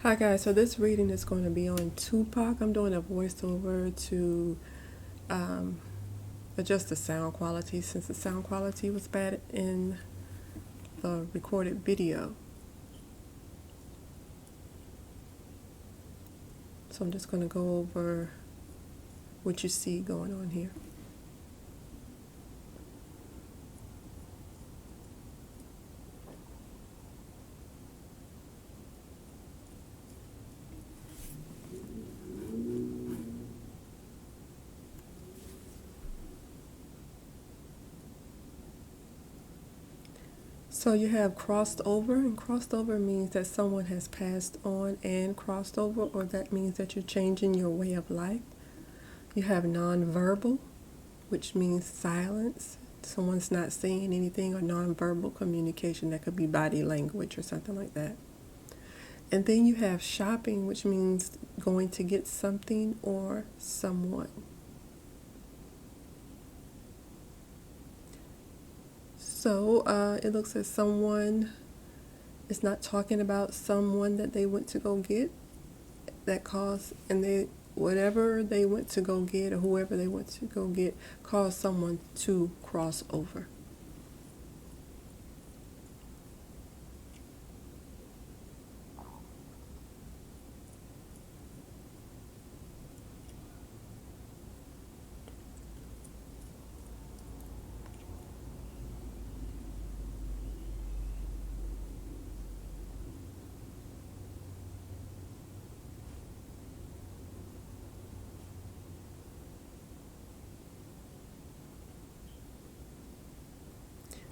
Hi guys, so this reading is going to be on TUPAC. I'm doing a voiceover to adjust the sound quality since the sound quality was bad in the recorded video. So I'm just going to go over what you see going on here. So you have crossed over, and crossed over means that someone has passed on and crossed over, or that means that you're changing your way of life. You have nonverbal, which means silence. Someone's not saying anything, or nonverbal communication. That could be body language or something like that. And then you have shopping, which means going to get something or someone. So it looks like someone is not talking about someone that they went to go get that caused, and they whatever they went to go get or whoever they went to go get caused someone to cross over.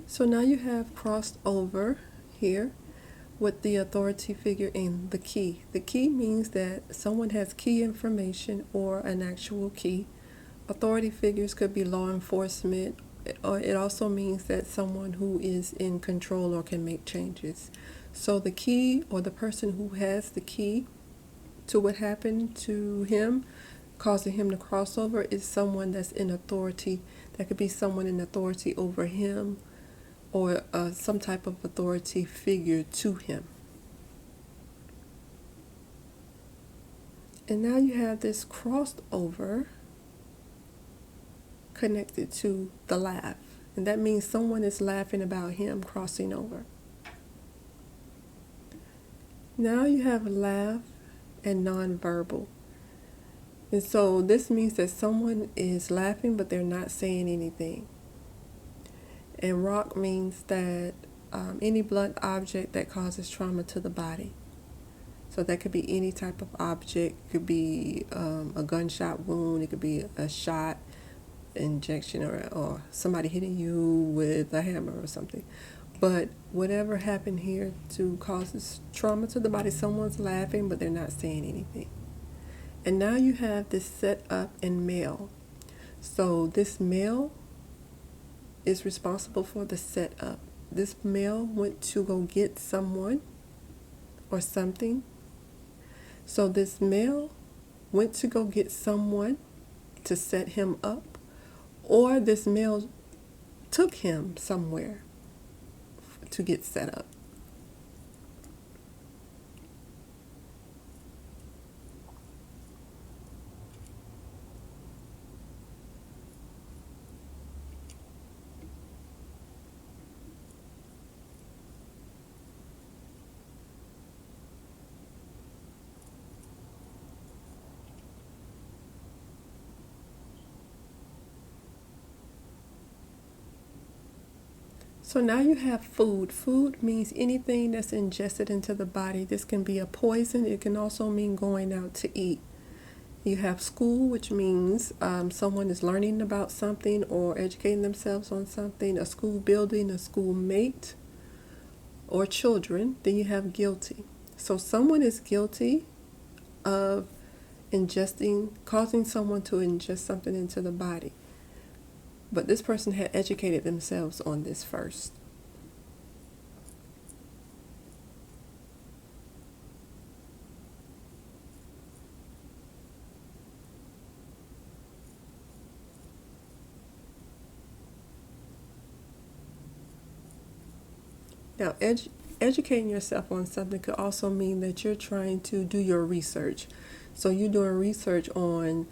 So now you have crossed over here with the authority figure in the key. The key means that someone has key information or an actual key. Authority figures could be law enforcement, or it also means that someone who is in control or can make changes. So the key, or the person who has the key to what happened to him, causing him to cross over, is someone that's in authority. That could be someone in authority over him, or some type of authority figure to him. And now you have this crossed over connected to the laugh. And that means someone is laughing about him crossing over. Now you have laugh and nonverbal. And so this means that someone is laughing but they're not saying anything. And rock means that any blunt object that causes trauma to the body. So that could be any type of object. It could be a gunshot wound. It could be a shot, injection, or somebody hitting you with a hammer or something. But whatever happened here to causes trauma to the body, someone's laughing but they're not saying anything. And now you have this set up in male. So this male is responsible for the setup. This male went to go get someone or something. So this male went to go get someone to set him up, or this male took him somewhere to get set up. So now you have food. Food means anything that's ingested into the body. This can be a poison. It can also mean going out to eat. You have school, which means someone is learning about something or educating themselves on something. A school building, a schoolmate, or children. Then you have guilty. So someone is guilty of causing someone to ingest something into the body. But this person had educated themselves on this first. Now, educating yourself on something could also mean that you're trying to do your research. So you're doing research on,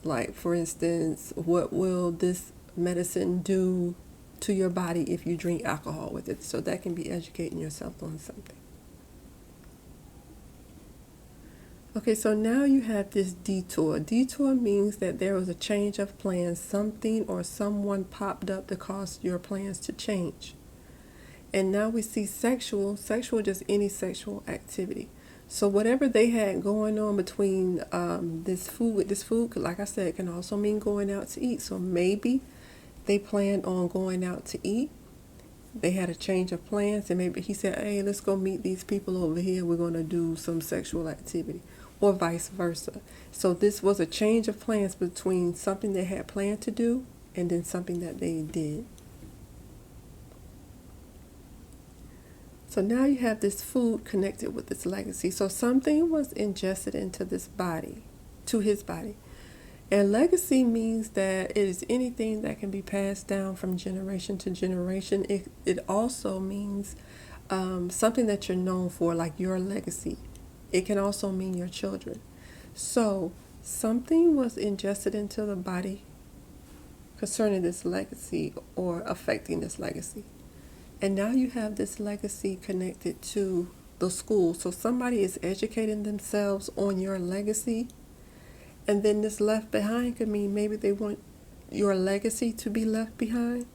like, for instance, what will this medicine do to your body if you drink alcohol with it? So that can be educating yourself on something. Okay, so now you have this detour. Detour means that there was a change of plans. Something or someone popped up to cause your plans to change. And now we see sexual, just any sexual activity. So whatever they had going on between this food, like I said, can also mean going out to eat. So maybe they planned on going out to eat. They had a change of plans, and maybe he said, hey, let's go meet these people over here. We're going to do some sexual activity, or vice versa. So this was a change of plans between something they had planned to do and then something that they did. So now you have this food connected with this legacy. So something was ingested into this body, to his body. And legacy means that it is anything that can be passed down from generation to generation. It also means something that you're known for, like your legacy. It can also mean your children. So something was ingested into the body concerning this legacy or affecting this legacy. And now you have this legacy connected to the school. So somebody is educating themselves on your legacy. And then this left behind could mean maybe they want your legacy to be left behind,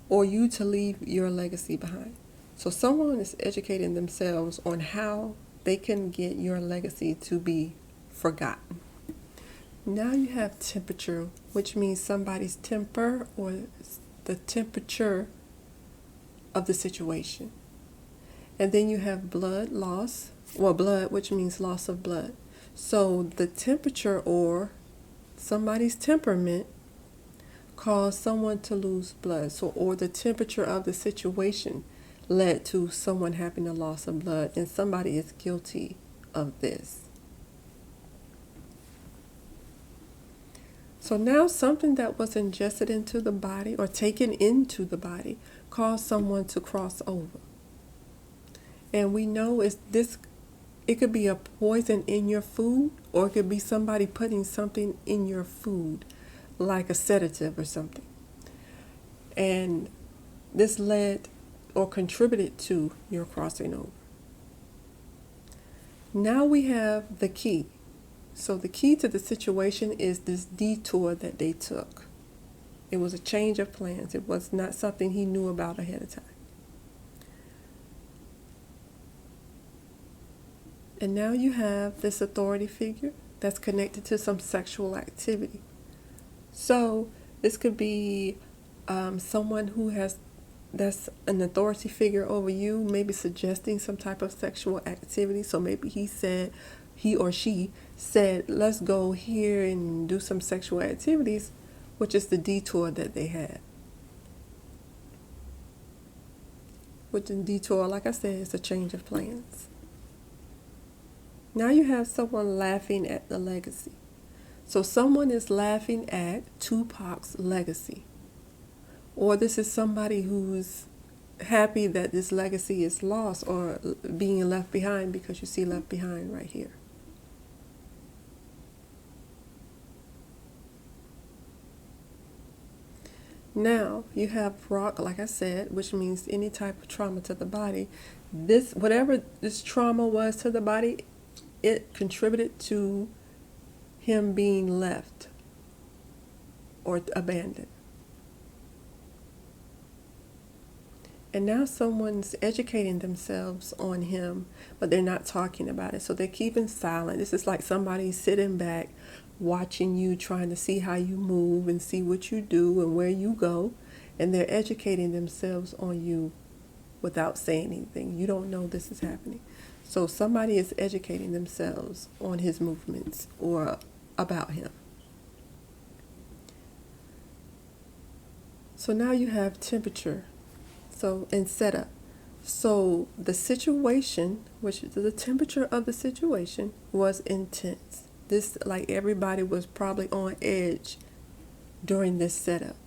or you to leave your legacy behind. So someone is educating themselves on how they can get your legacy to be forgotten. Now you have temperature, which means somebody's temper or the temperature of the situation. And then you have blood loss, blood, which means loss of blood. So the temperature or somebody's temperament caused someone to lose blood. So, or the temperature of the situation led to someone having a loss of blood, and somebody is guilty of this. So now something that was ingested into the body or taken into the body caused someone to cross over. And we know it could be a poison in your food, or it could be somebody putting something in your food, like a sedative or something. And this led or contributed to your crossing over. Now we have the key. So the key to the situation is this detour that they took. It was a change of plans. It was not something he knew about ahead of time. And now you have this authority figure that's connected to some sexual activity. So this could be someone that's an authority figure over you, maybe suggesting some type of sexual activity. So maybe he or she said, let's go here and do some sexual activities, which is the detour that they had. Which in detour, like I said, is a change of plans. Now you have someone laughing at the legacy. So someone is laughing at TUPAC's legacy. Or this is somebody who's happy that this legacy is lost or being left behind, because you see left behind right here. Now you have rock, like I said, which means any type of trauma to the body. Whatever this trauma was to the body, it contributed to him being left or abandoned. And now someone's educating themselves on him, but they're not talking about it. So they're keeping silent. This is like somebody sitting back, watching you, trying to see how you move and see what you do and where you go. And they're educating themselves on you without saying anything. You don't know this is happening. So somebody is educating themselves on his movements or about him. So now you have temperature. So, and setup. So the situation, which is the temperature of the situation, was intense. This, like, everybody was probably on edge during this setup.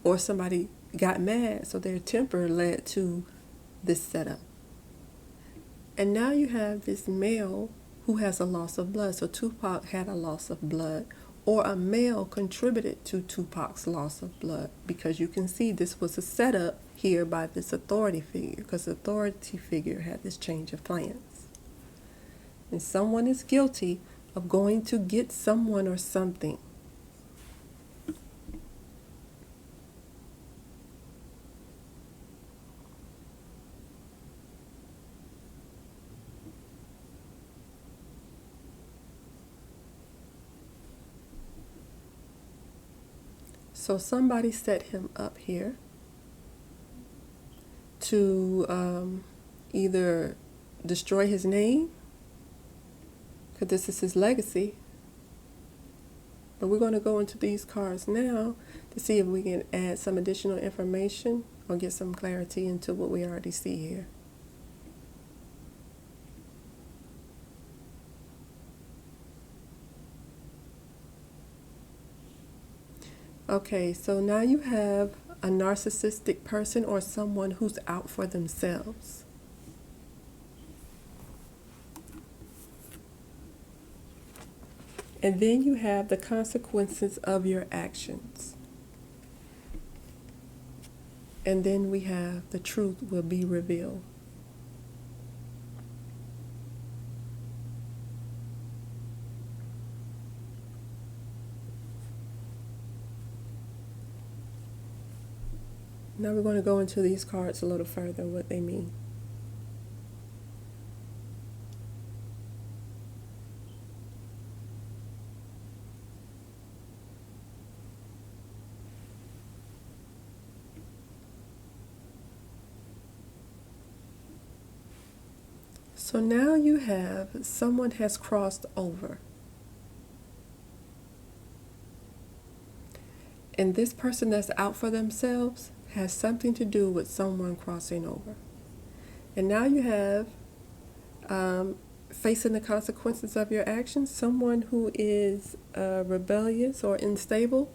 Or somebody got mad, so their temper led to this setup. And now you have this male who has a loss of blood. So Tupac had a loss of blood, or a male contributed to Tupac's loss of blood, because you can see this was a setup here by this authority figure, because the authority figure had this change of plans. And someone is guilty of going to get someone or something. So somebody set him up here to either destroy his name, because this is his legacy. But we're going to go into these cards now to see if we can add some additional information or get some clarity into what we already see here. Okay, so now you have a narcissistic person or someone who's out for themselves. And then you have the consequences of your actions. And then we have the truth will be revealed. Now we're going to go into these cards a little further, what they mean. So now you have someone has crossed over. And this person that's out for themselves has something to do with someone crossing over. And now you have facing the consequences of your actions. Someone who is rebellious or unstable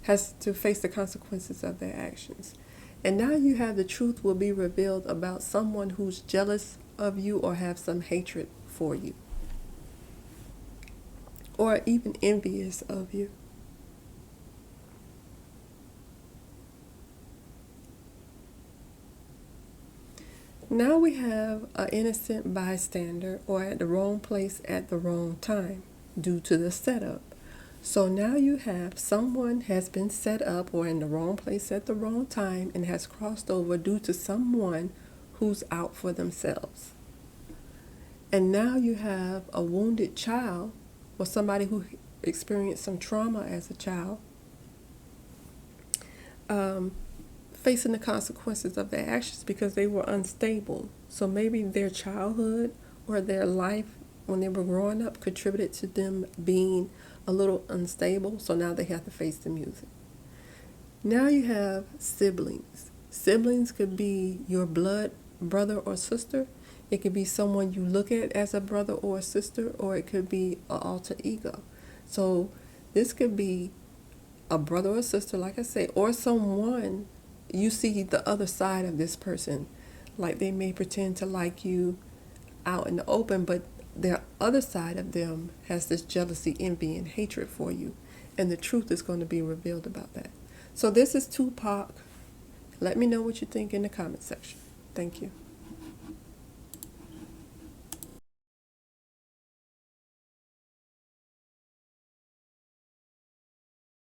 has to face the consequences of their actions. And now you have the truth will be revealed about someone who's jealous of you or have some hatred for you, or even envious of you. Now we have an innocent bystander, or at the wrong place at the wrong time, due to the setup. So now you have someone has been set up or in the wrong place at the wrong time and has crossed over due to someone who's out for themselves. And now you have a wounded child, or somebody who experienced some trauma as a child, facing the consequences of their actions because they were unstable. So maybe their childhood or their life when they were growing up contributed to them being a little unstable, so now they have to face the music. Now you have siblings. Siblings could be your blood brother or sister. It could be someone you look at as a brother or a sister, or it could be an alter ego. So this could be a brother or sister, like I say, or someone you see the other side of this person. Like they may pretend to like you out in the open, but the other side of them has this jealousy, envy, and hatred for you. And the truth is going to be revealed about that. So this is Tupac. Let me know what you think in the comment section. Thank you.